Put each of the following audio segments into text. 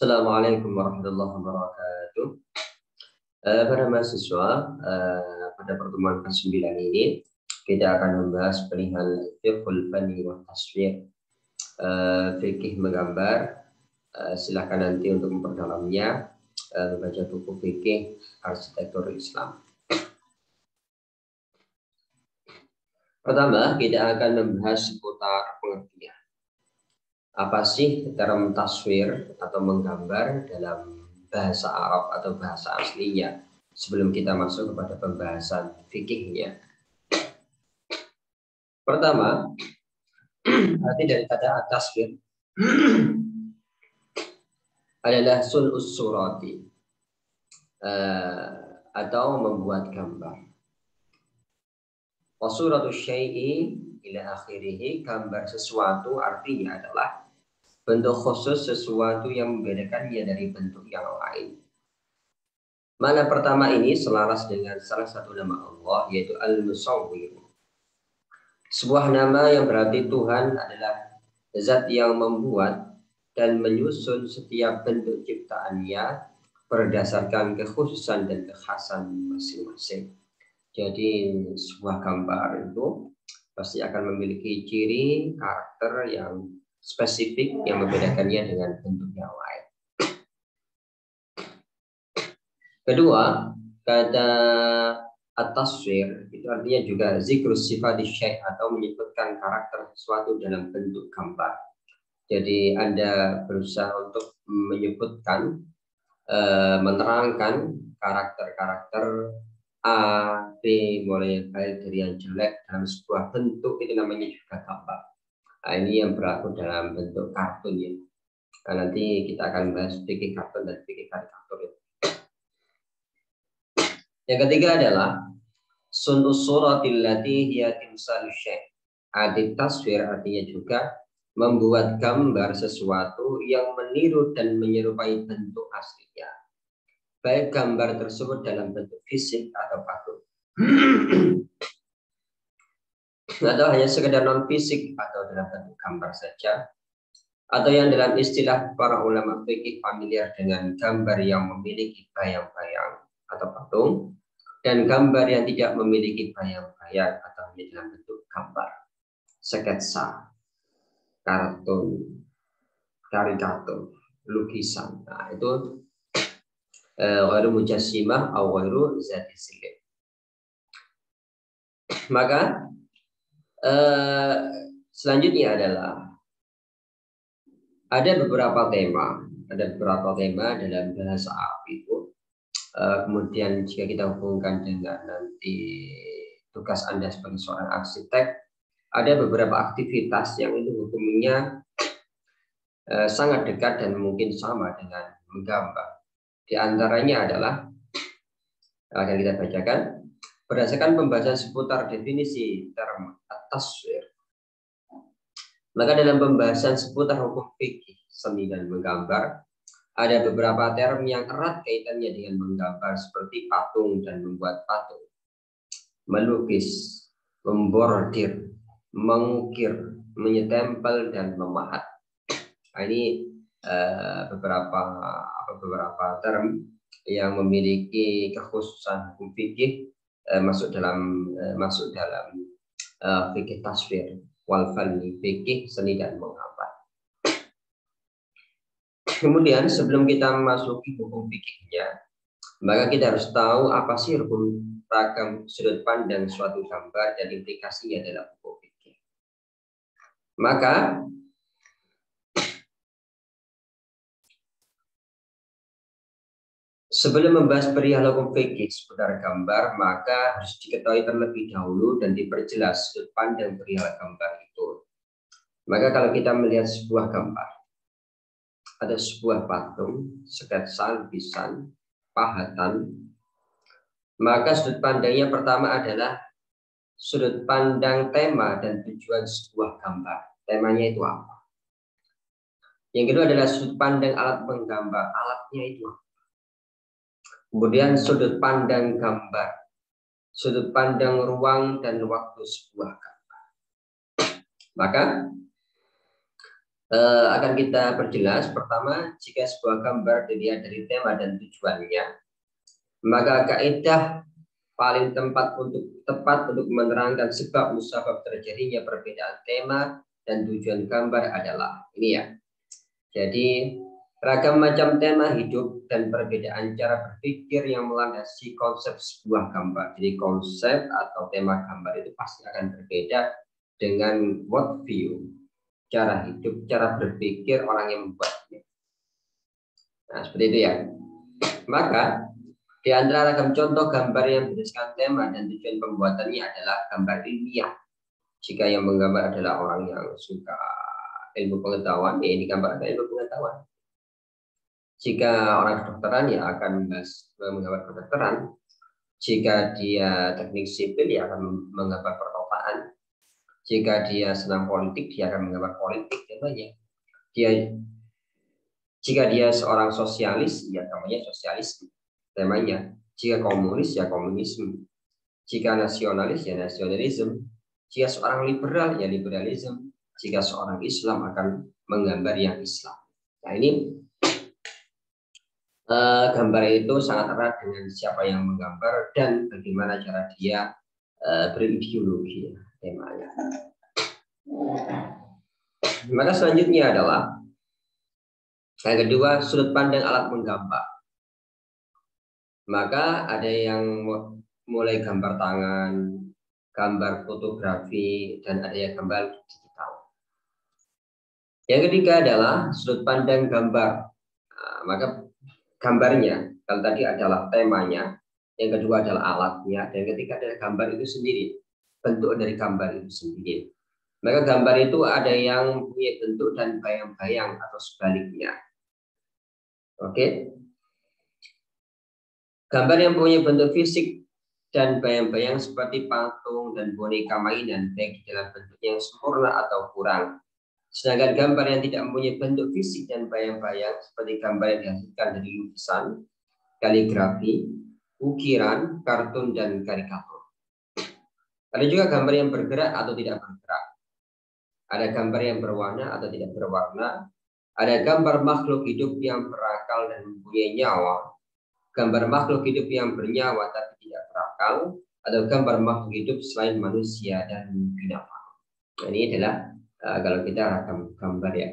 Assalamualaikum warahmatullahi wabarakatuh. Para mahasiswa, pada pertemuan ke-9 ini kita akan membahas perihal fiqhul fani wa taswir, fikih menggambar. Silakan nanti untuk memperdalamnya membaca buku fikih arsitektur Islam. Pertama, kita akan membahas seputar pengertian. Apa sih term taswir atau menggambar dalam bahasa Arab atau bahasa aslinya sebelum kita masuk kepada pembahasan fikihnya. Pertama, arti dari kata taswir adalah sun'us surati, atau membuat gambar. Wasuratu syai'i ila akhirih, gambar sesuatu artinya adalah bentuk khusus sesuatu yang membedakannya dari bentuk yang lain. Mana pertama ini selaras dengan salah satu nama Allah, yaitu Al-Musawwir. Sebuah nama yang berarti Tuhan adalah zat yang membuat dan menyusun setiap bentuk ciptaannya berdasarkan kekhususan dan kekhasan masing-masing. Jadi sebuah gambar itu pasti akan memiliki ciri karakter yang spesifik yang membedakannya dengan bentuk yang lain. Kedua, kata at-taswir itu artinya juga zikrus sifat syai' atau menyebutkan karakter sesuatu dalam bentuk gambar. Jadi Anda berusaha untuk menyebutkan, menerangkan karakter-karakter A, B, mulai baik dari yang jelek dalam sebuah bentuk, itu namanya juga gambar. Nah, ini yang berlaku dalam bentuk kartun ya. Nah, nanti kita akan bahas fikih kartun dan fikih karikatur ya. Yang ketiga adalah sun'us suratil lati hiya timsalu syai'. Arti taswir artinya juga membuat gambar sesuatu yang meniru dan menyerupai bentuk aslinya. Baik gambar tersebut dalam bentuk fisik atau patung. Atau hanya sekedar non fisik atau dalam bentuk gambar saja, atau yang dalam istilah para ulama fikih familiar dengan gambar yang memiliki bayang-bayang atau patung, dan gambar yang tidak memiliki bayang-bayang atau hanya dalam bentuk gambar, sketsa, kartun, karikatur, lukisan. Nah, itu ghairu mujassimah atau ghairu zati silih. Maka selanjutnya adalah ada beberapa tema dalam bahasa Arab itu. Kemudian jika kita hubungkan dengan nanti tugas Anda sebagai seorang arsitek, ada beberapa aktivitas yang itu hukumnya sangat dekat dan mungkin sama dengan menggambar. Di antaranya adalah akan kita bacakan berdasarkan pembahasan seputar definisi term taswir. Maka dalam pembahasan seputar hukum fikih seni dan menggambar, ada beberapa term yang erat kaitannya dengan menggambar seperti patung dan membuat patung, melukis, membordir, mengukir, menyetempel dan memahat. Nah, ini beberapa term yang memiliki kekhususan hukum fikih masuk dalam fikih taswir wal fani, fikih seni dan menggambar. Kemudian sebelum kita memasuki hukum fikihnya, maka kita harus tahu apa sih hukum ragam sudut pandang suatu gambar dan implikasinya dalam hukum fikih. Maka sebelum membahas perihal hukum fikih seputar gambar, maka harus diketahui terlebih dahulu dan diperjelas sudut pandang perihal gambar itu. Maka kalau kita melihat sebuah gambar, ada sebuah patung, sketsa, lukisan, pahatan, maka sudut pandangnya pertama adalah sudut pandang tema dan tujuan sebuah gambar. Temanya itu apa? Yang kedua adalah sudut pandang alat menggambar, alatnya itu apa? Kemudian sudut pandang gambar, sudut pandang ruang dan waktu sebuah gambar. Maka akan kita perjelas. Pertama, jika sebuah gambar dilihat dari tema dan tujuannya, maka kaidah paling tepat untuk menerangkan sebab musabab terjadinya perbedaan tema dan tujuan gambar adalah ini ya. Jadi ragam macam tema hidup dan perbedaan cara berpikir yang melandasi konsep sebuah gambar. Jadi konsep atau tema gambar itu pasti akan berbeda dengan world view, cara hidup, cara berpikir orang yang membuatnya. Nah, seperti itu ya. Maka di antara ragam contoh gambar yang berdasarkan tema dan tujuan pembuatannya adalah gambar ilmiah. Jika yang menggambar adalah orang yang suka ilmu pengetahuan, ya ini gambar ilmu pengetahuan. Jika orang kedokteran, ya akan menggambar kedokteran. Jika dia teknik sipil, ya akan menggambar perkotaan. Jika dia senang politik, dia akan menggambar politik. Jika dia seorang sosialis, ya namanya sosialisme temanya. Jika komunis, ya komunisme. Jika nasionalis, ya nasionalisme. Jika seorang liberal, ya liberalisme. Jika seorang Islam akan menggambar yang Islam. Nah ini gambar itu sangat erat dengan siapa yang menggambar dan bagaimana cara dia berideologi temanya. Maka selanjutnya adalah yang kedua, sudut pandang alat menggambar. Maka ada yang mulai gambar tangan, gambar fotografi, dan ada yang gambar digital. Yang ketiga adalah sudut pandang gambar. Nah, maka gambarnya, kalau tadi adalah temanya, yang kedua adalah alatnya, dan yang ketiga adalah gambar itu sendiri, bentuk dari gambar itu sendiri. Maka gambar itu ada yang punya bentuk dan bayang-bayang atau sebaliknya. Oke. Gambar yang punya bentuk fisik dan bayang-bayang seperti patung dan boneka mainan, baik dalam bentuk yang sempurna atau kurang. Sedangkan gambar yang tidak mempunyai bentuk fisik dan bayang-bayang seperti gambar yang dihasilkan dari lukisan, kaligrafi, ukiran, kartun, dan karikatur. Ada juga gambar yang bergerak atau tidak bergerak. Ada gambar yang berwarna atau tidak berwarna. Ada gambar makhluk hidup yang berakal dan mempunyai nyawa. Gambar makhluk hidup yang bernyawa tapi tidak berakal, atau gambar makhluk hidup selain manusia dan binatang. Nah, ini adalah kalau kita ragam gambar ya.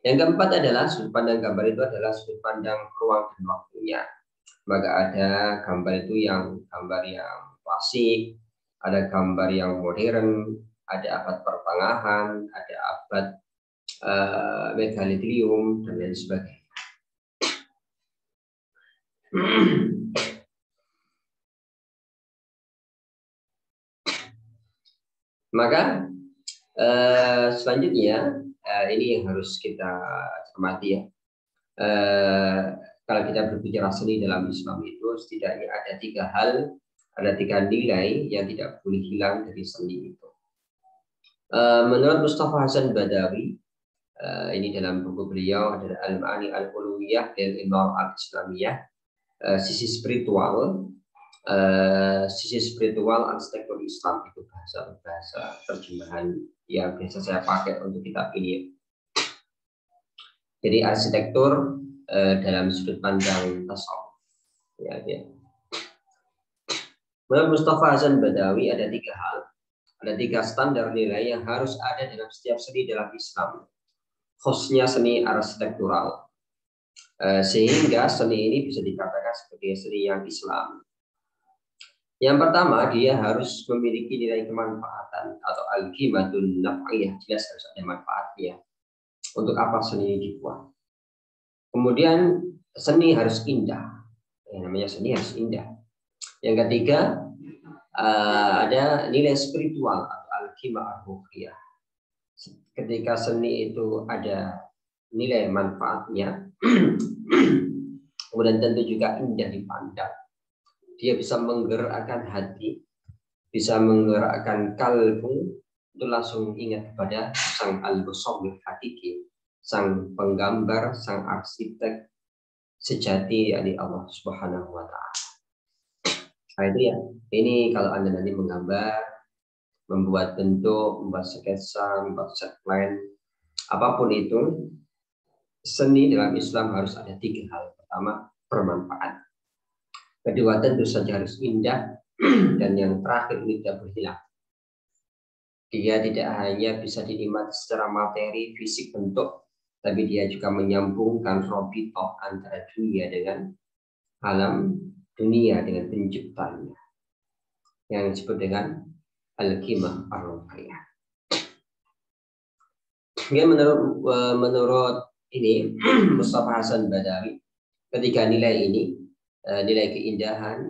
Yang keempat adalah sudut pandang gambar itu adalah sudut pandang ruang dan waktunya. Maka ada gambar itu yang gambar yang klasik, ada gambar yang modern, ada abad pertengahan, ada abad megalithrium dan lain sebagainya. Maka selanjutnya ini yang harus kita cermati ya. Kalau kita berbicara seni dalam Islam itu setidaknya ada 3 hal, ada 3 nilai yang tidak boleh hilang dari seni itu. Menurut Mustafa Hasan Badawi, ini dalam buku beliau adalah Al-Ma'ani Al-Uluwiyah dan Imam Al-Islamiyah, sisi spiritual arsitektur Islam itu bahasa terjemahan yang biasa saya pakai untuk kitab ini. Jadi arsitektur dalam sudut pandang tasawuf. Ya. Menurut Mustafa Hasan Badawi ada 3 hal, ada 3 standar nilai yang harus ada dalam setiap seni dalam Islam, khususnya seni arsitektural, sehingga seni ini bisa dikatakan sebagai seni yang Islam. Yang pertama, dia harus memiliki nilai kemanfaatan atau al-qimatun naf'iyah, jelas harus ada manfaatnya. Untuk apa seni dibuat? Kemudian seni harus indah. Yang namanya seni harus indah. Yang ketiga, ada nilai spiritual atau al-qimah ar-ruhiyah. Ketika seni itu ada nilai manfaatnya, kemudian tentu juga indah dipandang. Dia bisa menggerakkan hati, bisa menggerakkan kalbu, itu langsung ingat kepada sang al-musawwir hakiki, sang penggambar, sang arsitek sejati, yakni Allah Subhanahu wa Ta'ala. Nah, itu ya. Ini kalau Anda nanti menggambar, membuat bentuk, membuat sketsa, membuat set plan, apapun itu, seni dalam Islam harus ada 3 hal. Pertama, bermanfaat. Kedua, tentu saja harus indah. Dan yang terakhir, ini tidak berhilang. Dia tidak hanya bisa dinikmati secara materi, fisik, bentuk, tapi dia juga menyambungkan robitoh antara dunia dengan alam dunia dengan penciptanya, yang disebut dengan al-qimah ar-ruhiyah. Menurut ini Mustafa Hasan Badawi, ketiga nilai ini, nilai keindahan,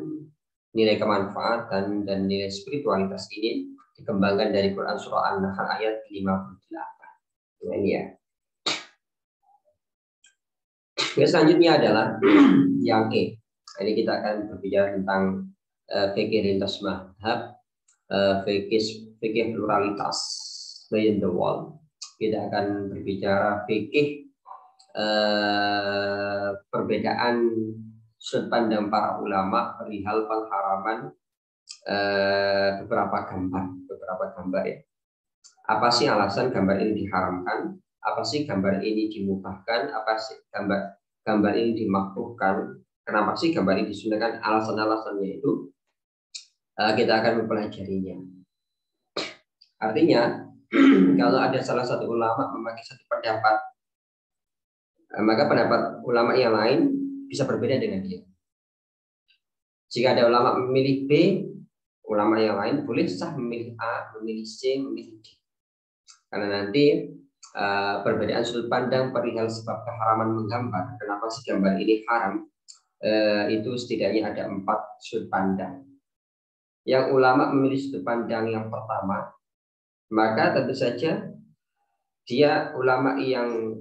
nilai kemanfaatan, dan nilai spiritualitas ini dikembangkan dari Quran surah An-Nahl ayat 58. Nah, ini ya. Selanjutnya adalah yang E. Ini kita akan berbicara tentang fikih lintas mazhab, fikih pluralitas within the world. Kita akan berbicara fikih perbedaan sudut pandang para ulama perihal pengharaman beberapa gambar ya. Apa sih alasan gambar ini diharamkan? Apa sih gambar ini dimubahkan? Apa sih gambar ini dimakruhkan? Kenapa sih gambar ini disunahkan? Alasan-alasannya itu kita akan mempelajarinya. Artinya kalau ada salah satu ulama memakai satu pendapat, maka pendapat ulama yang lain bisa berbeda dengan dia. Jika ada ulama memilih B, ulama yang lain boleh sah memilih A, memilih C, memilih D. Karena nanti perbedaan sudut pandang perihal sebab keharaman menggambar, kenapa sih gambar ini haram, itu setidaknya ada 4 sudut pandang. Yang ulama memilih sudut pandang yang pertama, maka tentu saja dia ulama yang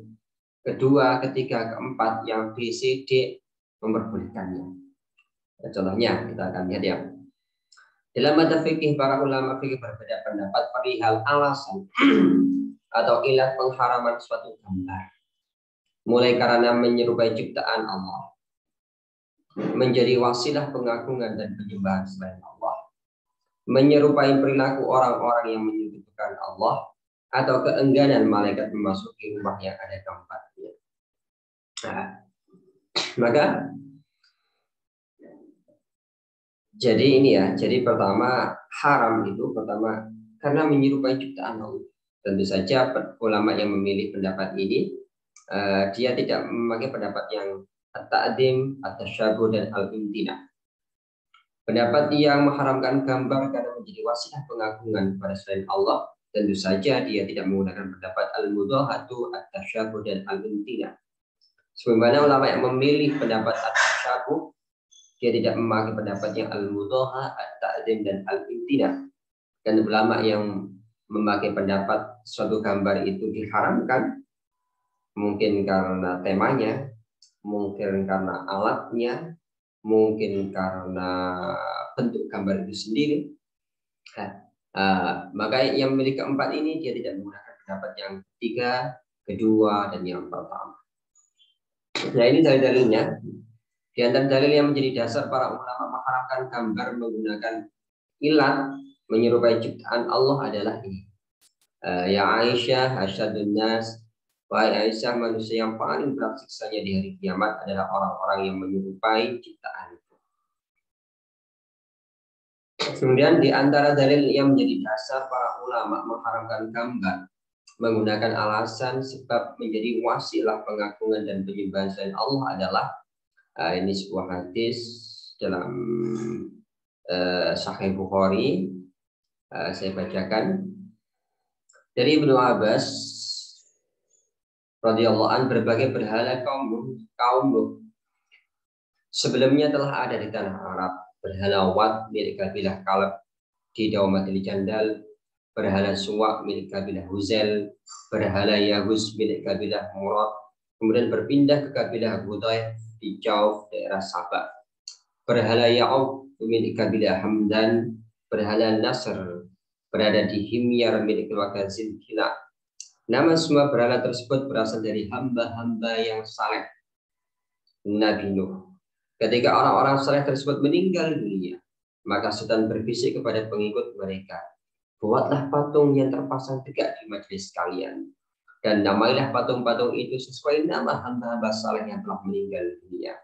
kedua, ketiga, keempat, yang B, C, D memperbolehkannya. Contohnya kita akan lihat ya. Dalam madzhab fikih, para ulama fikih berbeda pendapat perihal alasan atau ilat pengharaman suatu gambar. Mulai karena menyerupai ciptaan Allah, menjadi wasilah pengagungan dan penyembahan selain Allah, menyerupai perilaku orang-orang yang menyebutkan Allah, atau keengganan malaikat memasuki rumah yang ada gambarnya. Nah, maka jadi ini ya, jadi pertama haram itu pertama karena menyerupai ciptaan Allah. Tentu saja ulama yang memilih pendapat ini dia tidak memakai pendapat yang at-ta'dim, at-tasyabuh, dan al-imtina. Pendapat yang mengharamkan gambar karena menjadi wasilah pengagungan kepada selain Allah, tentu saja dia tidak menggunakan pendapat al-mudahatu, at-tasyabuh, dan al-imtina. Sebagaimana ulama yang memilih pendapat at-tasyabuh, dia tidak memakai pendapat yang al-mudaha, at-ta'dim, dan al-imtina. Dan ulama yang memakai pendapat suatu gambar itu diharamkan, mungkin karena temanya, mungkin karena alatnya, mungkin karena bentuk gambar itu sendiri. Maka yang memiliki keempat ini dia tidak menggunakan pendapat yang ketiga, kedua, dan yang pertama. Nah, ini dalil-dalilnya. Di antara dalil yang menjadi dasar para ulama mengharamkan gambar menggunakan ilat menyerupai ciptaan Allah adalah ini. Ya Aisyah, asyadun nas, wahai Aisyah, manusia yang paling berat siksanya di hari kiamat adalah orang-orang yang menyerupai ciptaan itu. Kemudian di antara dalil yang menjadi dasar para ulama mengharamkan gambar menggunakan alasan sebab menjadi wasilah pengagungan dan penyembahan selain Allah adalah ini sebuah hadis dalam Sahih Bukhari. Saya bacakan dari Ibnu Abbas radhiyallahu an, berbagai berhala kaum Nuh sebelumnya telah ada di tanah Arab. Berhala Wat milik kabilah Kalab di Daumatil Jandal, berhala Suwa milik kabilah Huzail, berhala Yahus milik kabilah Murad, kemudian berpindah ke kabilah Hudayh di Jauf daerah Sabah. Berhala Ya'ub milik kabilah Hamdan, berhala Nasr berada di Himyar milik keluarga Zilkila. Nama semua berhala tersebut berasal dari hamba-hamba yang saleh Nabi Nuh. Ketika orang-orang saleh tersebut meninggal dunia, maka Sultan berbisik kepada pengikut mereka, buatlah patung yang terpasang tegak di majelis kalian. Dan namailah patung-patung itu sesuai nama hamba-hamba saleh yang telah meninggal dunia.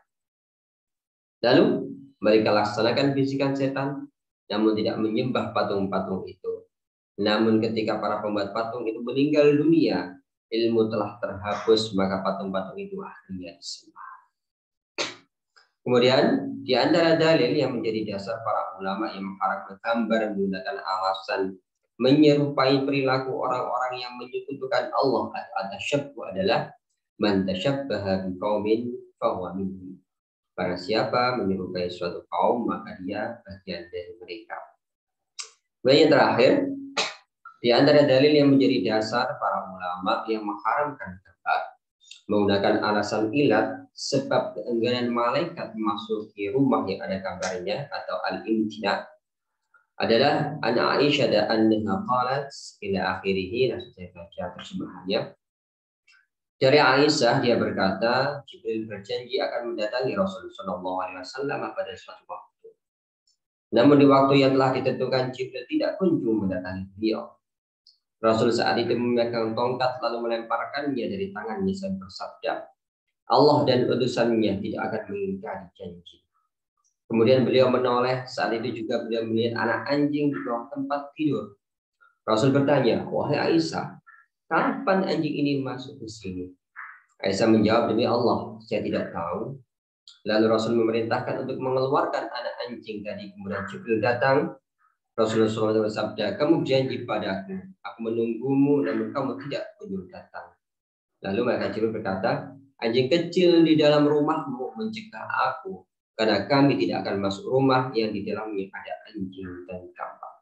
Lalu mereka laksanakan bisikan setan, namun tidak menyembah patung-patung itu. Namun ketika para pembuat patung itu meninggal dunia, ilmu telah terhapus, maka patung-patung itu akhirnya disembah. Kemudian di antara dalil yang menjadi dasar para ulama yang mengharapkan gambar menggunakan alasan menyerupai perilaku orang-orang yang menyekutukan Allah atau tasyabbuh adalah man tasyabbaha biqaumin fahuwa minhum. Barang siapa menyerupai suatu kaum maka dia bagian dari mereka. Dan yang terakhir, di antara dalil yang menjadi dasar para ulama yang mengharamkan gambar menggunakan alasan ilat sebab keengganan malaikat memasuki rumah yang ada gambarnya atau al-imtina adalah an Aisyah dan anha qalat ila akhirih. Nah, saya baca terjemahannya. Dari Aisyah dia berkata, Jibril berjanji akan mendatangi Rasulullah SAW pada suatu waktu. Namun di waktu yang telah ditentukan Jibril tidak kunjung mendatangi beliau. Rasul saat itu memegang tongkat lalu melemparkannya dari tangannya sambil bersabda, Allah dan utusannya tidak akan mengingkari janji. Kemudian beliau menoleh, saat itu juga beliau melihat anak anjing di bawah tempat tidur. Rasul bertanya, wahai Aisyah, kapan anjing ini masuk ke sini? Aisyah menjawab, demi Allah, saya tidak tahu. Lalu Rasul memerintahkan untuk mengeluarkan anak anjing tadi. Kemudian Jibril datang. Rasulullah SAW bersabda, kamu janji padaku, aku menunggumu, namun kamu tidak kunjung datang. Lalu maka Jibril berkata, anjing kecil di dalam rumahmu mencegah aku, karena kami tidak akan masuk rumah yang di dalamnya ada anjing dan kambing.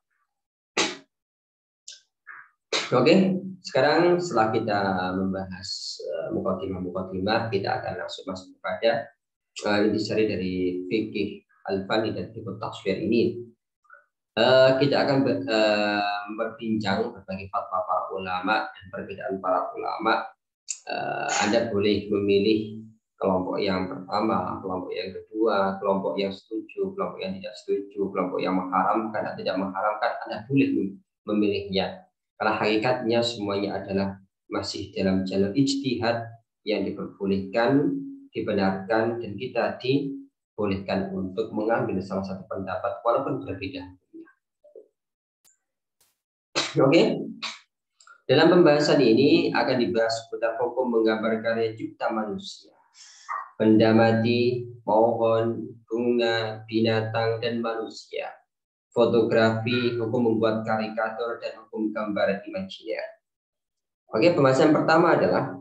Oke, sekarang setelah kita membahas mukadimah, kita akan langsung masuk kepada intisari dari fikih al-fani dan fikih tafsir ini. Kita akan berbincang berbagai fatwa para ulama dan perbedaan para ulama. Anda boleh memilih kelompok yang pertama, kelompok yang kedua, kelompok yang setuju, kelompok yang tidak setuju, kelompok yang mengharamkan atau tidak mengharamkan. Anda boleh memilihnya. Karena hakikatnya semuanya adalah masih dalam jalur ijtihad yang diperbolehkan, dibenarkan, dan kita dibolehkan untuk mengambil salah satu pendapat walaupun berbeda. Oke. Dalam pembahasan ini akan dibahas seputar hukum menggambar karya cipta manusia, benda mati, pohon, bunga, binatang, dan manusia, fotografi, hukum membuat karikatur, dan hukum gambar imajiner. Oke, pembahasan pertama adalah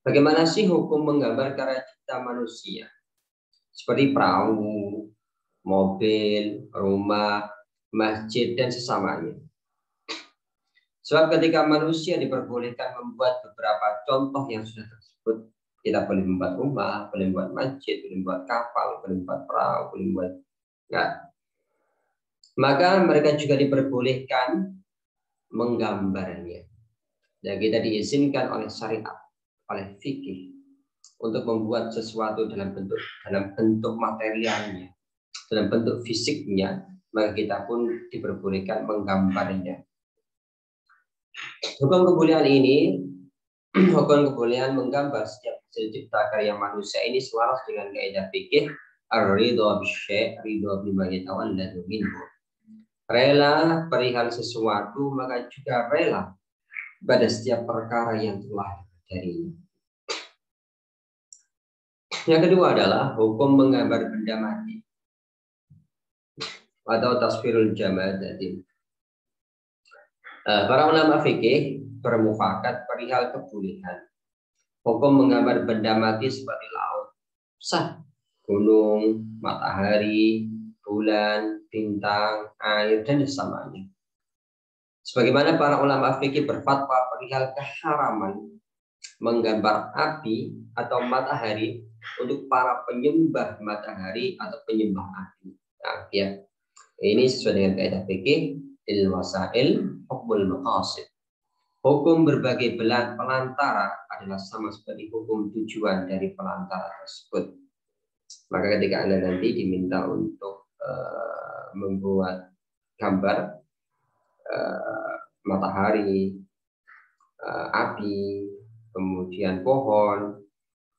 bagaimana sih hukum menggambar karya cipta manusia, seperti perahu, mobil, rumah, masjid, dan sesamanya. Sebab ketika manusia diperbolehkan membuat beberapa contoh yang sudah tersebut, kita boleh membuat rumah, boleh membuat masjid, boleh membuat kapal, boleh membuat perahu, boleh membuat maka mereka juga diperbolehkan menggambarnya. Dan kita diizinkan oleh syariat, oleh fikih, untuk membuat sesuatu dalam bentuk materialnya, dalam bentuk fisiknya, maka kita pun diperbolehkan menggambarnya. Hukum kebolehan ini, hukum kebolehan menggambar setiap hasil cipta karya manusia ini selaras dengan kaidah fikih ar-ridha bisyai' ridha bima yatawalladu minhu. Rela perihal sesuatu maka juga rela pada setiap perkara yang telah darinya. Yang kedua adalah hukum menggambar benda mati atau tasvirul jamadatin. Para ulama fikih bermufakat perihal kebolehan hukum menggambar benda mati seperti laut, sah, gunung, matahari, bulan, bintang, air, dan sesamanya. Sebagaimana para ulama fikih berfatwa perihal keharaman menggambar api atau matahari untuk para penyembah matahari atau penyembah api. Nah, ya. Ini sesuai dengan kaidah fikih il-wasail hukmul maqasid. Hukum berbagai pelantara adalah sama seperti hukum tujuan dari pelantara tersebut. Maka ketika Anda nanti diminta untuk membuat gambar matahari, api, kemudian pohon,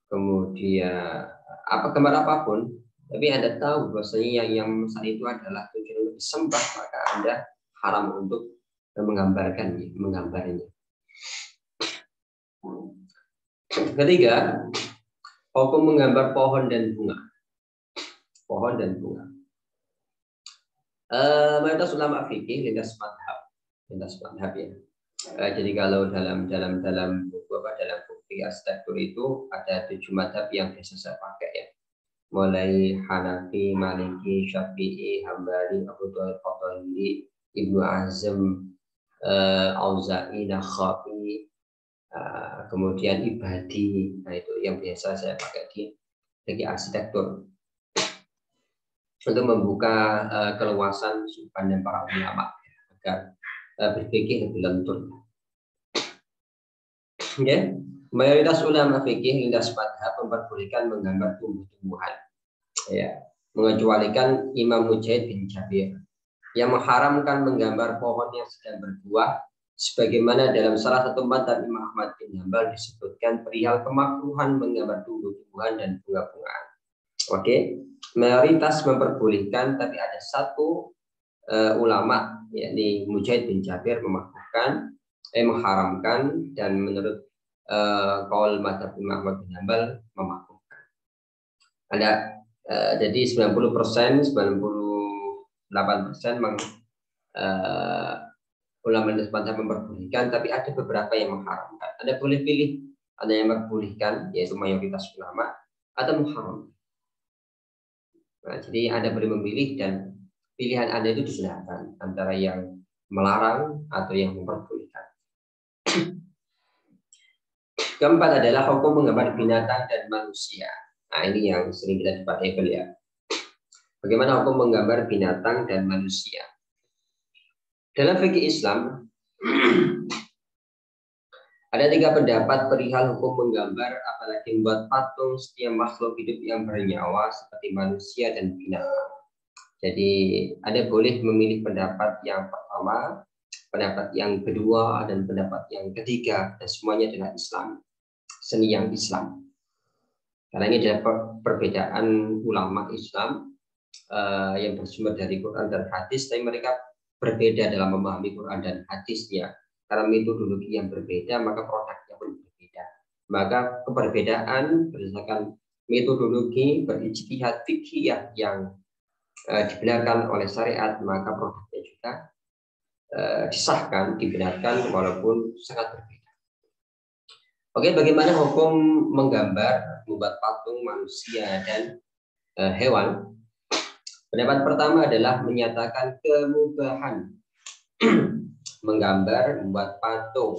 kemudian gambar apapun, tapi Anda tahu bahwasanya yang saat itu adalah tujuan untuk disembah, maka Anda haram untuk menggambarnya. Ketiga, hukum menggambar pohon dan bunga. Pohon dan bunga. Mayoritas ulama fikih lintas madhab ya. Jadi kalau dalam buku dalam fikih arsitektur itu ada 7 madhab yang biasa saya pakai ya. Mulai Hanafi, Maliki, Syafi'i, Hambali, Abu Thawib, Qadhali, Ibnu Azm, Auza'i, Nakha'i, kemudian Ibadi. Nah itu yang biasa saya pakai di fikih arsitektur untuk membuka keluasan sudut pandang para ulama agar berpikir lebih lentur. Okay. Mayoritas ulama fikih lintas madhab memperbolehkan menggambar tumbuh-tumbuhan, ya, mengecualikan Imam Mujahid bin Jabir yang mengharamkan menggambar pohon yang sedang berbuah, sebagaimana dalam salah satu madhab Imam Ahmad bin Hanbal disebutkan perihal kemakruhan menggambar tumbuh-tumbuhan dan bunga-bungaan. Oke, mayoritas memperbolehkan, tapi ada satu ulama, yakni Mujahid bin Jabir mengharamkan, dan menurut qaul madhab Imam Ahmad bin Hanbal memakruhkan. Ada jadi 90%, 98% ulama lintas madhab memperbolehkan, tapi ada beberapa yang mengharamkan. Anda boleh pilih, ada yang memperbolehkan, yaitu mayoritas ulama, atau mengharamkan. Nah, jadi Anda boleh memilih, dan pilihan Anda itu disilahkan antara yang melarang atau yang memperbolehkan. Keempat adalah hukum menggambar binatang dan manusia. Nah, ini yang sering kita pakai ya. Bagaimana hukum menggambar binatang dan manusia? Dalam fikih Islam ada 3 pendapat perihal hukum menggambar, apalagi membuat patung setiap makhluk hidup yang bernyawa seperti manusia dan binatang. Jadi Anda boleh memilih pendapat yang pertama, pendapat yang kedua, dan pendapat yang ketiga, dan semuanya adalah Islam, seni yang Islam. Karena ini adalah perbedaan ulama Islam yang bersumber dari Quran dan hadis, tapi mereka berbeda dalam memahami Quran dan hadisnya. Karena metodologi yang berbeda, maka produknya pun berbeda. Maka keberbedaan berdasarkan metodologi berijtihad fikih yang dibenarkan oleh syariat, maka produknya juga disahkan, dibenarkan walaupun sangat berbeda. Oke, bagaimana hukum menggambar, membuat patung manusia dan hewan? Pendapat pertama adalah menyatakan kemubahan menggambar, membuat patung.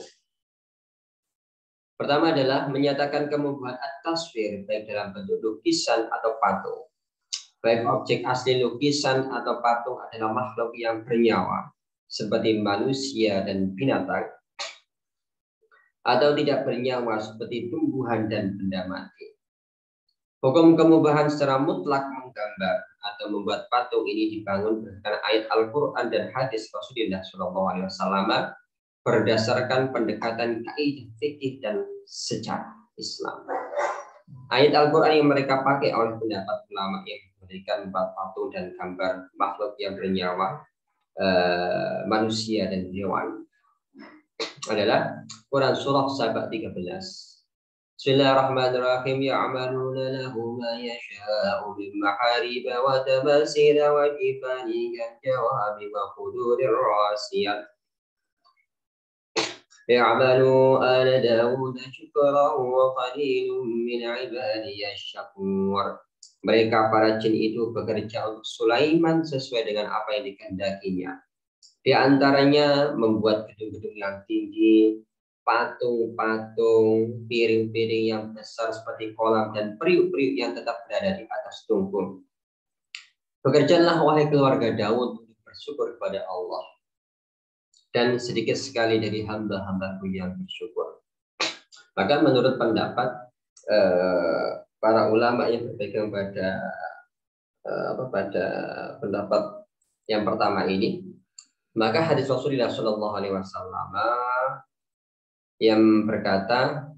Pertama adalah menyatakan kemubahan at-taswir, baik dalam bentuk lukisan atau patung. Baik objek asli lukisan atau patung adalah makhluk yang bernyawa, seperti manusia dan binatang, atau tidak bernyawa seperti tumbuhan dan benda mati. Hukum kemubahan secara mutlak menggambar atau membuat patung ini dibangun berdasarkan ayat Al-Quran dan hadis Rasulullah SAW berdasarkan pendekatan kaidah fikih dan sejarah Islam. Ayat Al-Quran yang mereka pakai oleh pendapat ulama yang memberikan membuat patung dan gambar makhluk yang bernyawa, manusia dan hewan, adalah Quran surah Saba 13. Bismillahirrahmanirrahim. Ya'maluna lahu ma yasha'u min maharib wa tamasil wa jifani kajawabi wa qudurir rasiyat. Ya'malu ala Dawud syukran wa qalilun min ibadiyasy syakur. Mereka para jin itu bekerja untuk Sulaiman sesuai dengan apa yang dikehendakinya. Di antaranya membuat gedung-gedung yang tinggi, patung-patung, piring-piring yang besar seperti kolam, dan periuk-periuk yang tetap berada di atas tungku. Bekerjalah wahai keluarga Daud untuk bersyukur kepada Allah, dan sedikit sekali dari hamba-hambaku yang bersyukur. Maka menurut pendapat para ulama yang berpegang pada pendapat yang pertama ini, maka hadis Rasulullah SAW yang berkata,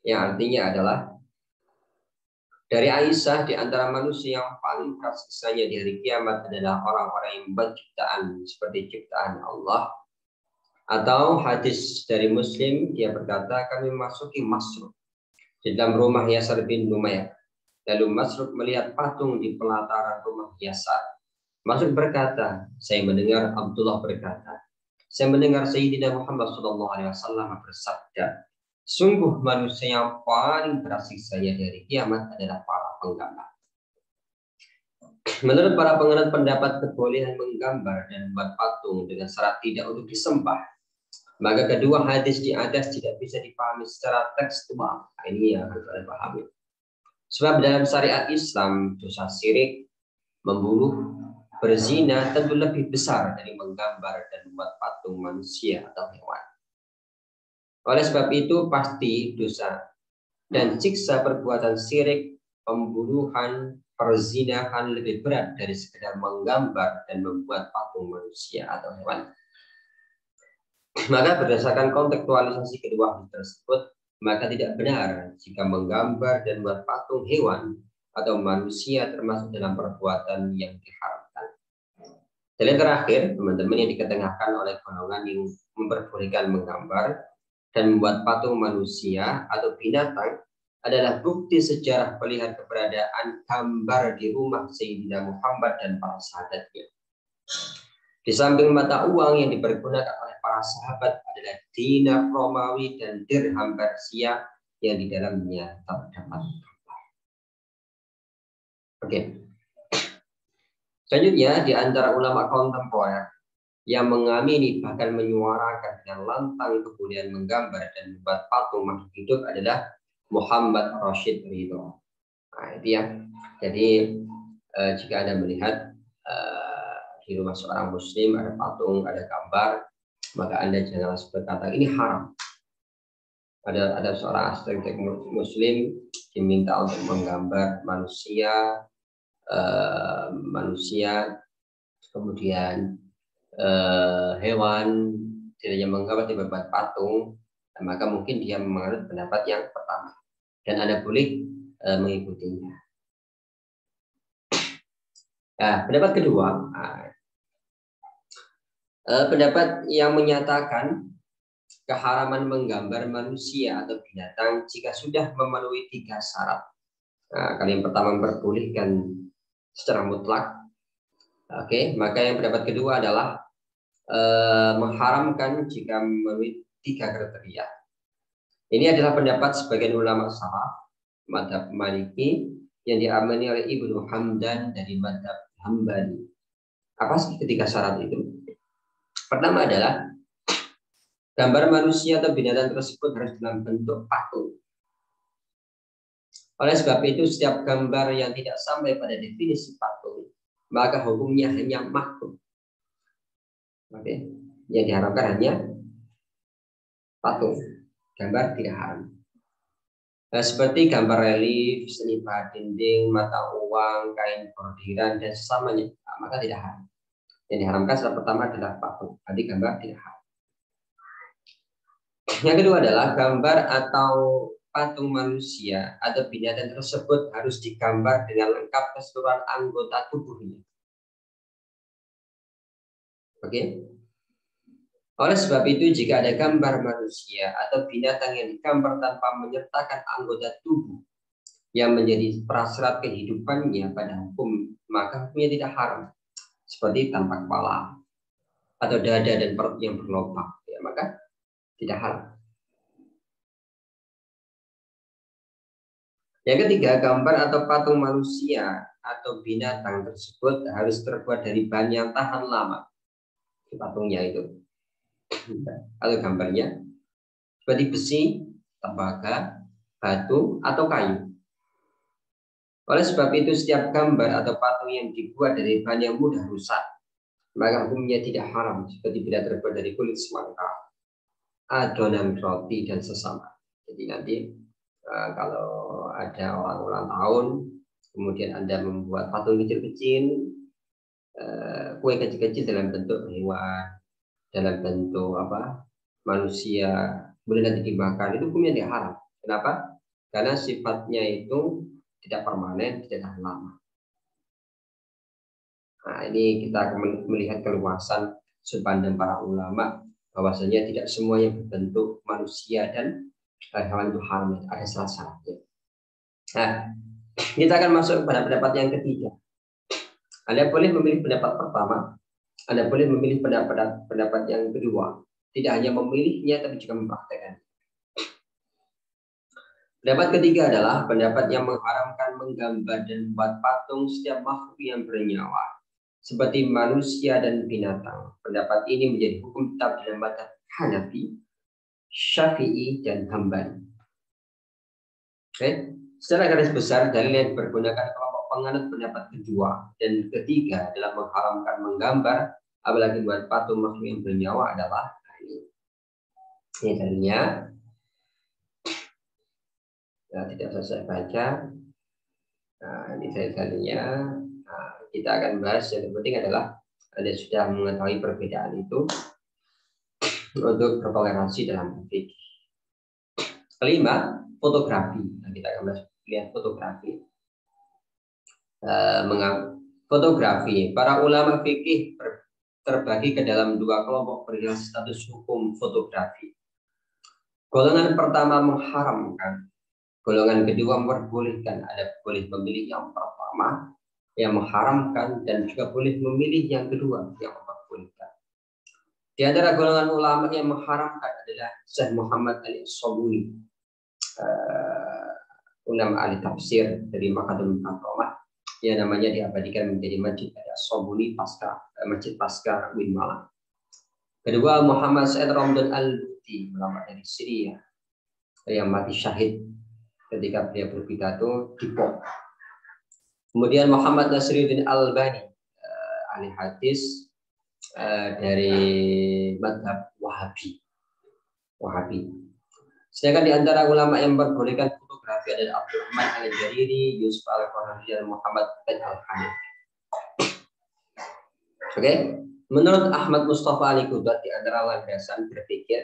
yang artinya adalah dari Aisyah, di antara manusia yang paling tersiksanya di hari kiamat adalah orang-orang yang membuat ciptaan seperti ciptaan Allah. Atau hadis dari Muslim, dia berkata, kami memasuki Masruk di dalam rumah Yasar bin Numayyah. Lalu Masruk melihat patung di pelataran rumah Yasar. Masruk berkata, saya mendengar Abdullah berkata, saya mendengar Sayyidina Muhammad SAW bersabda, sungguh manusia yang paling tersiksa dari kiamat adalah para penggambar. Menurut para penganut pendapat kebolehan menggambar dan membuat patung dengan syarat tidak untuk disembah, maka kedua hadis di atas tidak bisa dipahami secara tekstual. Ini yang harus Anda pahami. Sebab dalam syariat Islam, dosa syirik, membunuh, berzina tentu lebih besar dari menggambar dan membuat patung manusia atau hewan. Oleh sebab itu pasti dosa dan siksa perbuatan syirik, pembunuhan, perzinahan lebih berat dari sekedar menggambar dan membuat patung manusia atau hewan. Maka berdasarkan kontekstualisasi kedua hal tersebut, maka tidak benar jika menggambar dan membuat patung hewan atau manusia termasuk dalam perbuatan yang diharamkan. Dan yang terakhir, teman-teman, yang diketengahkan oleh golongan yang memperbolehkan menggambar dan membuat patung manusia atau binatang adalah bukti sejarah melihat keberadaan gambar di rumah Sayyidina Muhammad dan para sahabatnya. Di samping mata uang yang dipergunakan oleh para sahabat adalah dinar Romawi dan dirham Persia yang di dalamnya terdapat gambar. Oke. Selanjutnya, di antara ulama kontemporer yang mengamini bahkan menyuarakan dengan lantang kebolehan menggambar dan membuat patung makhluk hidup adalah Muhammad Rashid Ridho. Nah, itu ya. Jadi jika Anda melihat di rumah seorang muslim ada patung, ada gambar, maka Anda jangan berkata ini haram. Ada seorang arsitek muslim diminta untuk menggambar manusia, kemudian hewan, tidak hanya menggambar di berbuat patung, maka mungkin dia menganut pendapat yang pertama dan Anda boleh mengikutinya. Nah, pendapat kedua, pendapat yang menyatakan keharaman menggambar manusia atau binatang jika sudah memenuhi 3 syarat. Nah, kali yang pertama memperbolehkan secara mutlak. Oke, maka yang pendapat kedua adalah mengharamkan jika memenuhi 3 kriteria. Ini adalah pendapat sebagian ulama salaf mazhab Maliki yang diamini oleh Ibnu Hamdan dari mazhab Hambali. Apa sih ketiga syarat itu? Pertama adalah gambar manusia atau binatang tersebut harus dalam bentuk patung. Oleh sebab itu, setiap gambar yang tidak sampai pada definisi patung, maka hukumnya hanya makruh. Oke, yang diharapkan hanya patung, gambar tidak haram. Nah, seperti gambar relief, seni bahan dinding, mata uang, kain bordiran dan sesamanya, maka tidak haram. Yang diharamkan syarat pertama adalah patung, berarti gambar tidak haram. Yang kedua adalah gambar atau patung manusia atau binatang tersebut harus digambar dengan lengkap keseluruhan anggota tubuhnya. Oke. Oleh sebab itu, jika ada gambar manusia atau binatang yang digambar tanpa menyertakan anggota tubuh yang menjadi prasyarat kehidupannya pada hukum, maka hukumnya tidak haram. Seperti tanpa kepala atau dada dan perut yang berlobang, ya, maka tidak haram. Yang ketiga, gambar atau patung manusia atau binatang tersebut harus terbuat dari bahan yang tahan lama. Patungnya itu atau gambarnya seperti besi, tembaga, batu, atau kayu. Oleh sebab itu, setiap gambar atau patung yang dibuat dari bahan yang mudah rusak, maka hukumnya tidak haram, seperti bila terbuat dari kulit semangka, adonan roti, dan sesama. Jadi nanti kalau ada orang ulang tahun, kemudian Anda membuat patung kecil-kecil, kue kecil-kecil dalam bentuk hewan, dalam bentuk manusia, boleh nanti dimakan, itu hukumnya dia haram. Kenapa? Karena sifatnya itu tidak permanen, tidak tahan lama. Nah, ini kita akan melihat keluasan sudut pandang para ulama bahwasanya tidak semua yang berbentuk manusia dan hewan itu haram, ada salah-salahnya. Nah, kita akan masuk pada pendapat yang ketiga. Anda boleh memilih pendapat pertama, Anda boleh memilih pendapat yang kedua. Tidak hanya memilihnya, tapi juga mempraktekkan. Pendapat ketiga adalah pendapat yang mengharamkan menggambar dan membuat patung setiap makhluk yang bernyawa, seperti manusia dan binatang. Pendapat ini menjadi hukum tetap dalam mazhab Hanafi, Syafi'i, dan Hambali. Oke. Secara garis besar, dalil yang dipergunakan kelompok penganut pendapat kedua dan ketiga dalam mengharamkan menggambar, apalagi buat patung makhluk yang bernyawa adalah ini. Ini dalilnya. Nah, tidak usah saya baca. Nah, ini dalilnya. Nah, kita akan bahas yang penting adalah Anda sudah mengetahui perbedaan itu untuk bertoleransi dalam fikih. Kelima, fotografi. Nah, kita akan bahas lihat fotografi. Fotografi. Para ulama fikih terbagi ke dalam dua kelompok perihal status hukum fotografi. Golongan pertama mengharamkan, golongan kedua memperbolehkan. Ada boleh memilih yang pertama yang mengharamkan dan juga boleh memilih yang kedua yang memperbolehkan. Di antara golongan ulama yang mengharamkan adalah Syekh Muhammad Al-Sabuni, ulama ahli tafsir dari Makadul Mukarramah, yang namanya diabadikan menjadi Masjid Al-Sabuni Masjid Pasca Win Malang. Kedua, Muhammad Said Ramdan Al-Buti, ulama dari Syria yang mati syahid ketika beliau berpidato di Pop. Kemudian Muhammad Nasiruddin Albani, ahli hadis dari mazhab Wahabi. Sedangkan di antara ulama yang memperbolehkan fotografi adalah Abdurrahman Al-Jariri, Yusuf Al-Qarani, dan Muhammad bin Al-Hanif. Oke. Menurut Ahmad Mustafa Ali Kudat, di antara landasan berpikir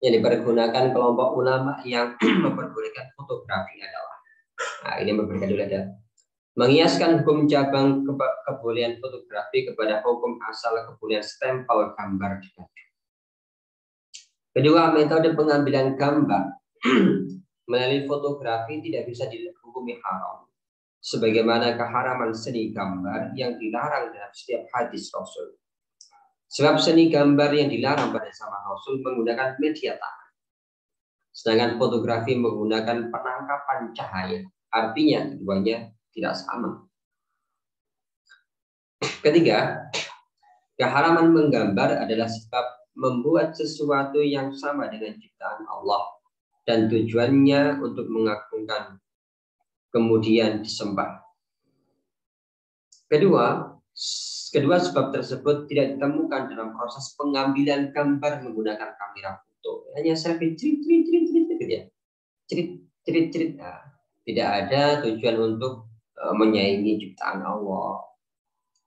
yang dipergunakan kelompok ulama yang memperbolehkan fotografi adalah, nah ini memperbolehkan dulu ada, mengiaskan hukum cabang kebolehan fotografi kepada hukum asal kebolehan stempel gambar di baju. Kedua, metode pengambilan gambar melalui fotografi tidak bisa dihukumi haram, sebagaimana keharaman seni gambar yang dilarang dalam setiap hadis Rasul. Sebab seni gambar yang dilarang pada zaman Rasul menggunakan media tangan, sedangkan fotografi menggunakan penangkapan cahaya. Artinya keduanya tidak sama. Ketiga, keharaman menggambar adalah sebab membuat sesuatu yang sama dengan ciptaan Allah dan tujuannya untuk mengagungkan kemudian disembah. Kedua sebab tersebut tidak ditemukan dalam proses pengambilan gambar menggunakan kamera foto. Hanya selfie cerit. Nah, tidak ada tujuan untuk menyaingi ciptaan Allah,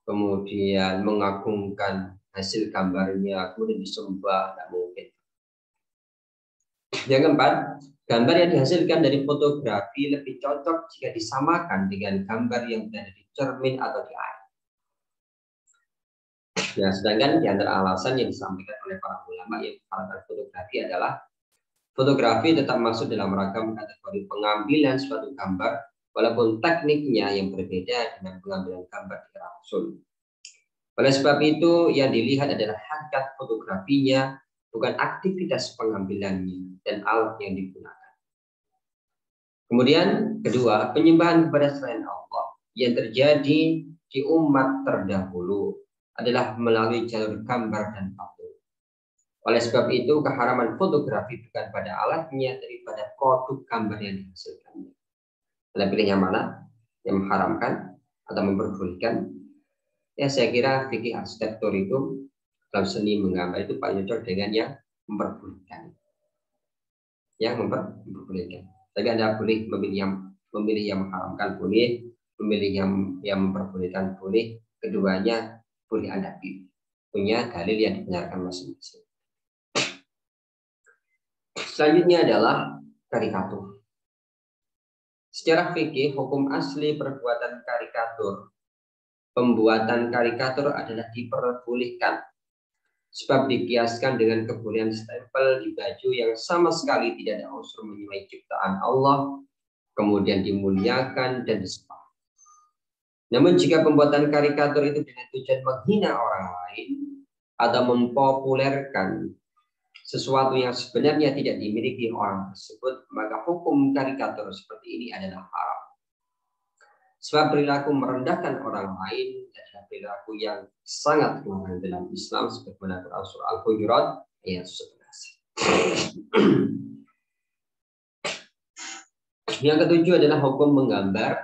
kemudian mengagungkan hasil gambarnya, kemudian disembah, tidak mungkin. Yang keempat, gambar yang dihasilkan dari fotografi lebih cocok jika disamakan dengan gambar yang berada di cermin atau di air. Nah, sedangkan di antara alasan yang disampaikan oleh para ulama yang mengharamkan fotografi adalah fotografi tetap masuk dalam ragam kategori pengambilan suatu gambar, walaupun tekniknya yang berbeda dengan pengambilan gambar di era Rasul. Oleh sebab itu, yang dilihat adalah hakikat fotografinya, bukan aktivitas pengambilannya dan alat yang digunakan. Kemudian, kedua, penyembahan kepada selain Allah yang terjadi di umat terdahulu adalah melalui jalur gambar dan patung. Oleh sebab itu, keharaman fotografi bukan pada alatnya, tapi pada produk gambar yang dihasilkannya. Anda pilih yang mana? Yang mengharamkan atau memperbolehkan? Ya, saya kira fikih arsitektur itu dalam seni menggambar itu paling cocok dengan yang memperbolehkan. Yang memperbolehkan. Tapi Anda boleh memilih yang mengharamkan, boleh memilih yang memperbolehkan, boleh. Keduanya boleh Anda pilih. Punya dalil yang dibenarkan masing-masing. Selanjutnya adalah karikatur. Secara fikih, hukum asli perbuatan karikatur. Pembuatan karikatur adalah diperbolehkan. Sebab dikiaskan dengan kebolehan stempel di baju yang sama sekali tidak ada unsur menyuai ciptaan Allah, kemudian dimuliakan dan disembah. Namun jika pembuatan karikatur itu dengan tujuan menghina orang lain atau mempopulerkan sesuatu yang sebenarnya tidak dimiliki orang tersebut, maka hukum karikatur seperti ini adalah haram. Sebab perilaku merendahkan orang lain adalah perilaku yang sangat dilarang dalam Islam, sebagaimana Quran surah Al-Hujurat ayat 11. Yang ketujuh adalah hukum menggambar,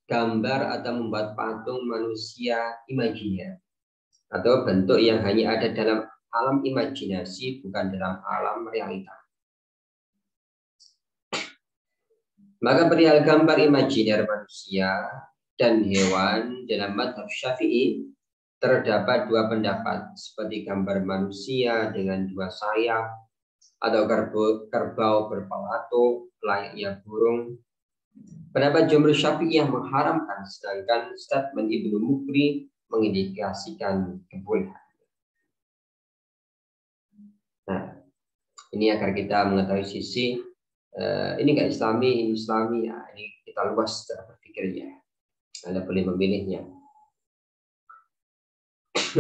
gambar atau membuat patung manusia imajiner atau bentuk yang hanya ada dalam alam imajinasi, bukan dalam alam realita. Maka perihal gambar imajiner manusia dan hewan dalam mazhab Syafi'i terdapat dua pendapat, seperti gambar manusia dengan dua sayap atau kerbau berpalato layaknya burung. Pendapat jumhur Syafi'i yang mengharamkan, sedangkan statement Ibnu Mukri mengindikasikan kebolehan. Nah, ini agar kita mengetahui sisi ini nggak Islami, ini Islami, ya, ini kita luas secara berpikirnya. Anda boleh memilihnya.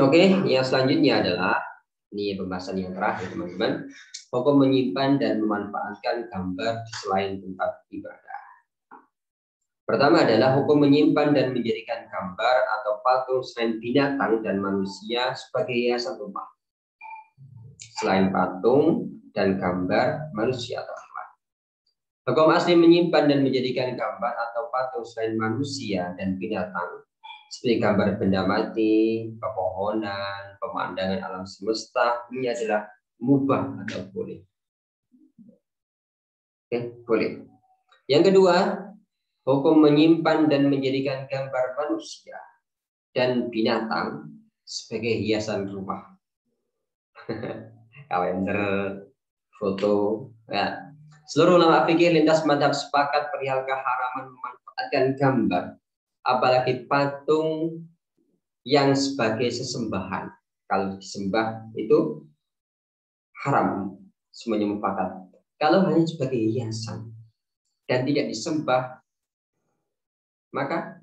Oke, yang selanjutnya adalah ini pembahasan yang terakhir, teman-teman. Hukum menyimpan dan memanfaatkan gambar selain tempat ibadah. Pertama adalah hukum menyimpan dan menjadikan gambar atau patung selain binatang dan manusia sebagai hiasan rumah. Selain patung dan gambar manusia atau hewan. Hukum asli menyimpan dan menjadikan gambar atau patung selain manusia dan binatang seperti gambar benda mati, pepohonan, pemandangan alam semesta, ini adalah mubah atau boleh. Oke, boleh. Yang kedua, hukum menyimpan dan menjadikan gambar manusia dan binatang sebagai hiasan rumah. Kalender, foto, ya. Seluruh ulama fikih lintas mazhab sepakat perihal keharaman memanfaatkan gambar, apalagi patung yang sebagai sesembahan. Kalau disembah itu haram, semuanya mufakat. Kalau hanya sebagai hiasan dan tidak disembah, maka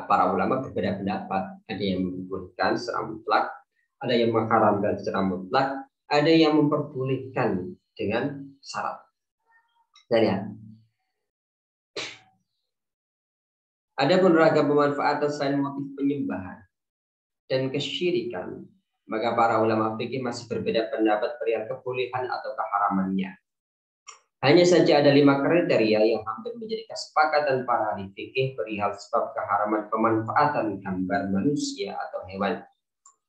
para ulama berbeda pendapat. Ada yang membolehkan secara mutlak, ada yang mengharamkan secara mutlak, ada yang memperbolehkan dengan syarat. Lihat. Ada pun ragam pemanfaatan selain motif penyembahan dan kesyirikan, maka para ulama fikih masih berbeda pendapat perihal kebolehan atau keharamannya. Hanya saja ada 5 kriteria yang hampir menjadi kesepakatan para ahli fikih perihal sebab keharaman pemanfaatan gambar manusia atau hewan.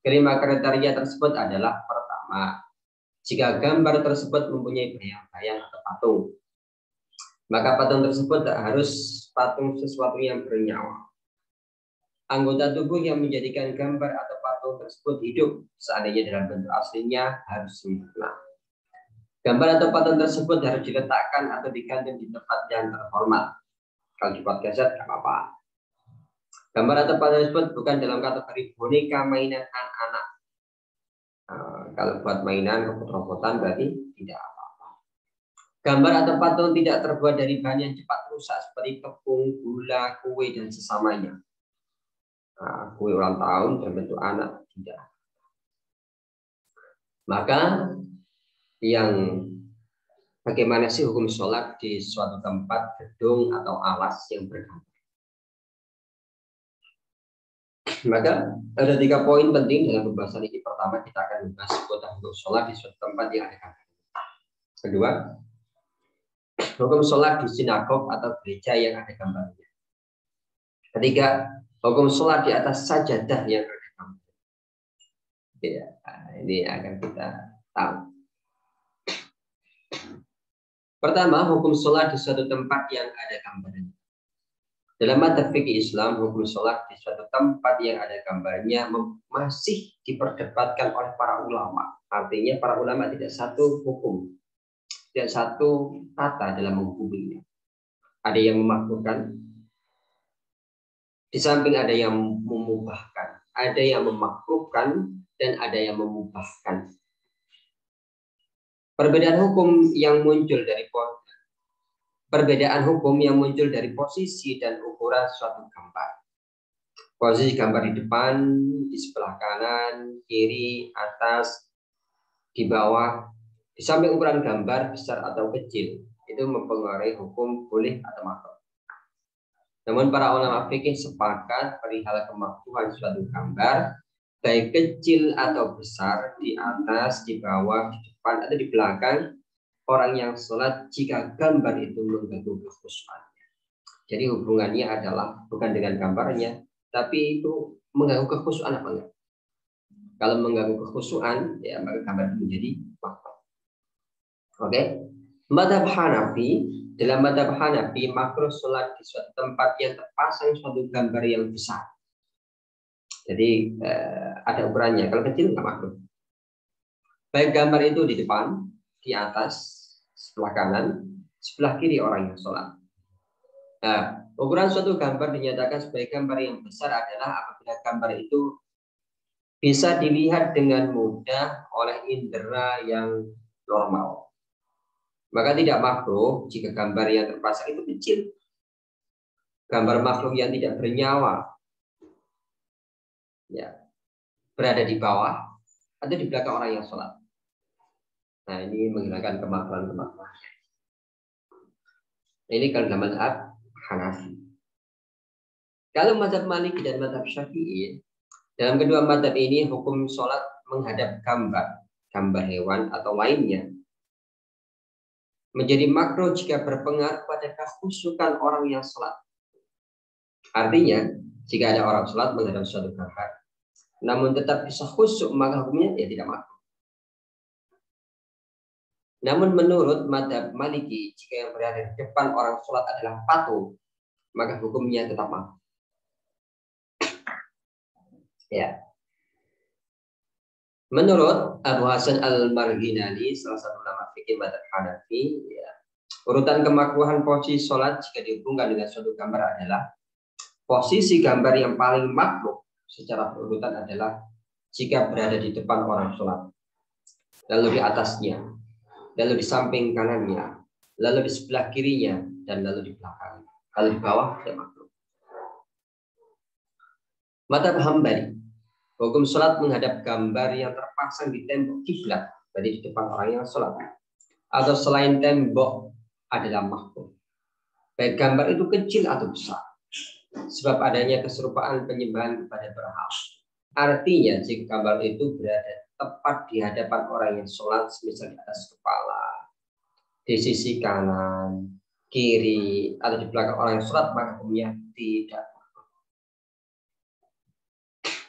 Kelima kriteria tersebut adalah: pertama, jika gambar tersebut mempunyai bayang-bayang atau patung, maka patung tersebut harus patung sesuatu yang bernyawa. Anggota tubuh yang menjadikan gambar atau patung tersebut hidup, seandainya dalam bentuk aslinya, harus sempurna. Gambar atau patung tersebut harus diletakkan atau digantung di tempat yang terhormat. Kalau dibuat kaset, tidak apa-apa. Gambar atau patung tersebut bukan dalam kategori boneka mainan anak-anak. Kalau buat mainan robot-robotan berarti tidak apa-apa. Gambar atau patung tidak terbuat dari bahan yang cepat rusak seperti tepung, gula, kue, dan sesamanya. Kue ulang tahun dalam bentuk anak, tidak. Maka yang bagaimana sih hukum sholat di suatu tempat, gedung, atau alas yang bergambar? Maka ada 3 poin penting dalam pembahasan ini. Pertama, kita akan membahas seputar hukum sholat di suatu tempat yang ada gambar. Kedua, hukum sholat di sinagog atau gereja yang ada gambarnya. Ketiga, hukum sholat di atas sajadah yang ada gambarnya. Ya, ini akan kita tahu. Pertama, hukum sholat di suatu tempat yang ada gambarnya. Dalam mazhab fikih Islam, hukum sholat di suatu tempat yang ada gambarnya masih diperdebatkan oleh para ulama. Artinya para ulama tidak satu hukum. tidak satu kata dalam menghukuminya. Ada yang memakruhkan, di samping ada yang memubahkan, ada yang memakruhkan, dan ada yang memubahkan. Perbedaan hukum yang muncul dari posisi dan ukuran suatu gambar. Posisi gambar di depan, di sebelah kanan, kiri, atas, di bawah, di samping ukuran gambar besar atau kecil, itu mempengaruhi hukum boleh atau makruh. Namun para ulama fikih sepakat perihal kemakruhan suatu gambar, baik kecil atau besar, di atas, di bawah, di depan atau di belakang orang yang sholat jika gambar itu mengganggu kekhusyuannya. Jadi hubungannya adalah bukan dengan gambarnya, tapi itu mengganggu kekhusyuan apa enggak? Kalau mengganggu kekhusyuan, ya maka gambar itu menjadi makruh. Oke. Madhab Hanafi, dalam madhab Hanafi makruh sholat di suatu tempat yang terpasang suatu gambar yang besar. Jadi ada ukurannya. Kalau kecil nggak makruh. Baik gambar itu di depan, di atas, sebelah kanan, sebelah kiri orang yang sholat. Nah, ukuran suatu gambar dinyatakan sebagai gambar yang besar adalah apabila gambar itu bisa dilihat dengan mudah oleh indera yang normal. Maka tidak makruh jika gambar yang terpasang itu kecil. Gambar makhluk yang tidak bernyawa, ya, berada di bawah atau di belakang orang yang sholat. Nah, ini menghilangkan kemakruhan. Ini kalau dalam mazhab Hanafi. Kalau mazhab Maliki dan mazhab Syafi'i, dalam kedua mazhab ini hukum sholat menghadap gambar hewan atau lainnya, menjadi makruh jika berpengaruh pada kekhusyukan orang yang sholat. Artinya, jika ada orang sholat menghadap suatu gambar, namun tetap bisa khusyuk, maka hukumnya ya tidak makruh. Namun menurut mazhab Maliki, jika yang berada di depan orang sholat adalah patung, maka hukumnya tetap makruh. Ya. Menurut Abu Hasan Al-Marginali, salah satu ulama fikih mazhab Hanafi, ya, urutan kemakruhan posisi sholat jika dihubungkan dengan suatu gambar adalah posisi gambar yang paling makruh secara berurutan adalah jika berada di depan orang sholat, lalu di atasnya, lalu di samping kanannya, lalu di sebelah kirinya, dan lalu di belakangnya. Kalau di bawah tidak makruh. Mazhab Hambali, hukum sholat menghadap gambar yang terpasang di tembok kiblat, berarti di depan orang yang sholat, atau selain tembok adalah makruh. Baik gambar itu kecil atau besar, sebab adanya keserupaan penyembahan kepada berhala. Artinya jika gambar itu berada tepat di hadapan orang yang sholat, misalnya di atas kepala, di sisi kanan, kiri, atau di belakang orang yang sholat, maka hukumnya tidak.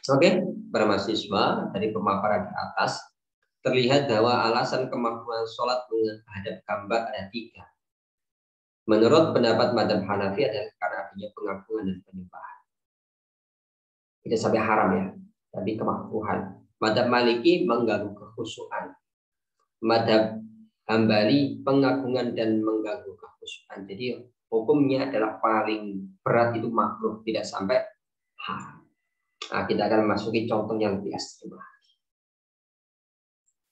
Oke, para mahasiswa, dari pemaparan di atas terlihat bahwa alasan kemakruhan sholat menghadap gambar ada 3. Menurut pendapat mazhab Hanafi adalah karena adanya pengagungan dan penyembahan. Tidak sampai haram ya, tapi kemakruhan. Mazhab Maliki mengganggu kekhusyukan. Mazhab Hambali pengagungan dan mengganggu kekhusyukan. Jadi hukumnya adalah paling berat itu makruh, tidak sampai haram. Nah, kita akan masuki contoh yang lebih ekstrim.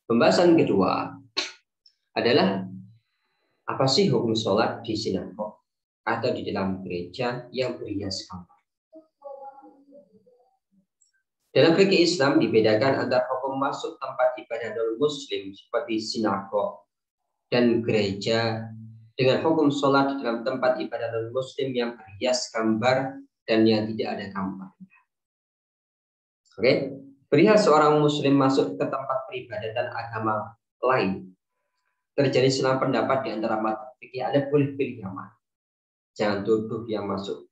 Pembahasan kedua adalah apa sih hukum sholat di sinagog atau di dalam gereja yang berhias gambar. Dalam fikih Islam dibedakan antara hukum masuk tempat ibadah non-muslim seperti sinagog dan gereja dengan hukum sholat di dalam tempat ibadah non-muslim yang berhias gambar dan yang tidak ada gambar. Oke, perihal seorang muslim masuk ke tempat peribadatan agama lain, terjadi selang pendapat di antara mazhab fikih. Ada boleh pilih yang mana. Jangan tuduh yang masuk,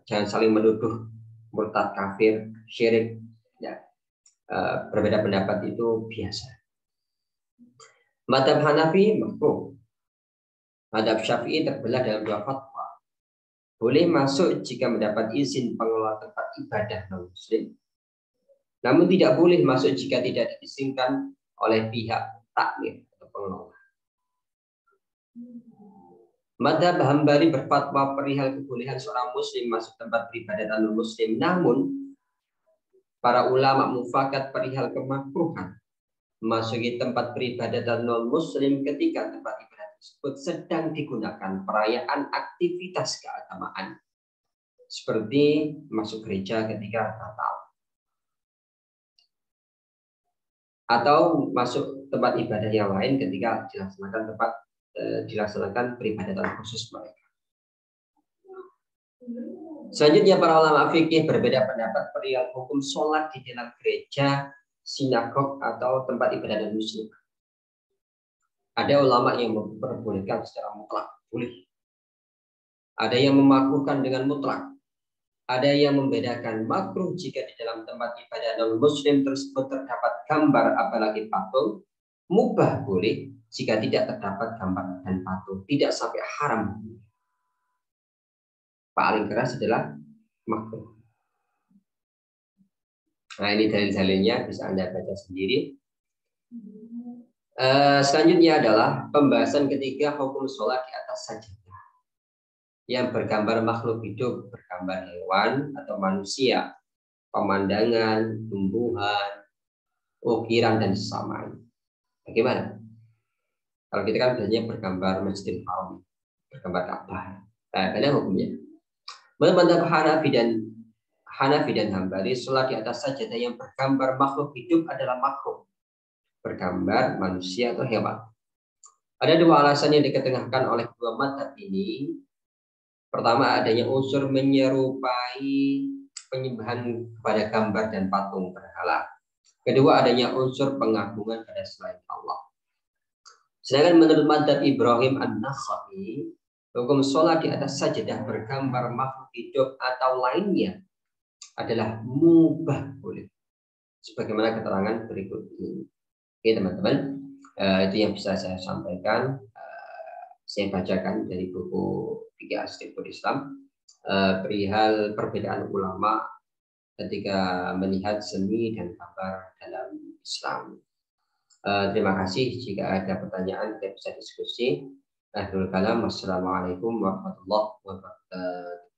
jangan saling menuduh murtad, kafir, syirik. Ya, berbeda pendapat itu biasa. Mazhab Hanafi makruh. Mazhab Syafi'i terbelah dalam 2 fatwa. Boleh masuk jika mendapat izin pengelola tempat ibadah non-muslim. Namun tidak boleh masuk jika tidak diizinkan oleh pihak takmir atau pengelola. Madzhab Hambali berfatwa perihal kebolehan seorang muslim masuk tempat peribadatan non-muslim. Namun, para ulama mufakat perihal kemakruhan memasuki tempat peribadatan non-muslim ketika tempat ibadah tersebut sedang digunakan perayaan aktivitas keagamaan. Seperti masuk gereja ketika Natal. Atau masuk tempat ibadah yang lain ketika dilaksanakan peribadatan khusus mereka. Selanjutnya para ulama fikih berbeda pendapat perihal hukum sholat di dalam gereja, sinagog atau tempat ibadah muslim. Ada ulama yang memperbolehkan secara mutlak, boleh. Ada yang memakruhkan dengan mutlak. Ada yang membedakan makruh jika di dalam tempat ibadah non-muslim tersebut terdapat gambar apalagi patung. Mubah boleh jika tidak terdapat gambar dan patung. Tidak sampai haram. Paling keras adalah makruh. Nah ini dalil-dalilnya bisa Anda baca sendiri. Selanjutnya adalah pembahasan ketiga hukum sholat di atas sajadah yang bergambar makhluk hidup, bergambar hewan atau manusia, pemandangan, tumbuhan, ukiran dan sesamanya. Bagaimana? Kalau kita kan biasanya bergambar Masjidil Haram, bergambar Ka'bah. Ada hukumnya. Menurut mazhab Hanafi dan Hambali, sholat di atas sajadah yang bergambar makhluk hidup adalah makruh, bergambar manusia atau hewan. Ada dua alasan yang diketengahkan oleh kedua mazhab ini. Pertama, adanya unsur menyerupai penyembahan kepada gambar dan patung berhala. Kedua, adanya unsur pengagungan pada selain Allah. Sedangkan menurut mazhab Ibrahim An-Nakhai, hukum sholat di atas sajadah bergambar makhluk hidup atau lainnya adalah mubah boleh. Sebagaimana keterangan berikut ini. Oke teman-teman, itu yang bisa saya sampaikan. Saya bacakan dari buku Fikih As-Siqul Islam perihal perbedaan ulama ketika melihat seni dan gambar dalam Islam. Terima kasih. Jika ada pertanyaan kita bisa diskusi. Akhirul kalam. Wassalamualaikum warahmatullahi wabarakatuh.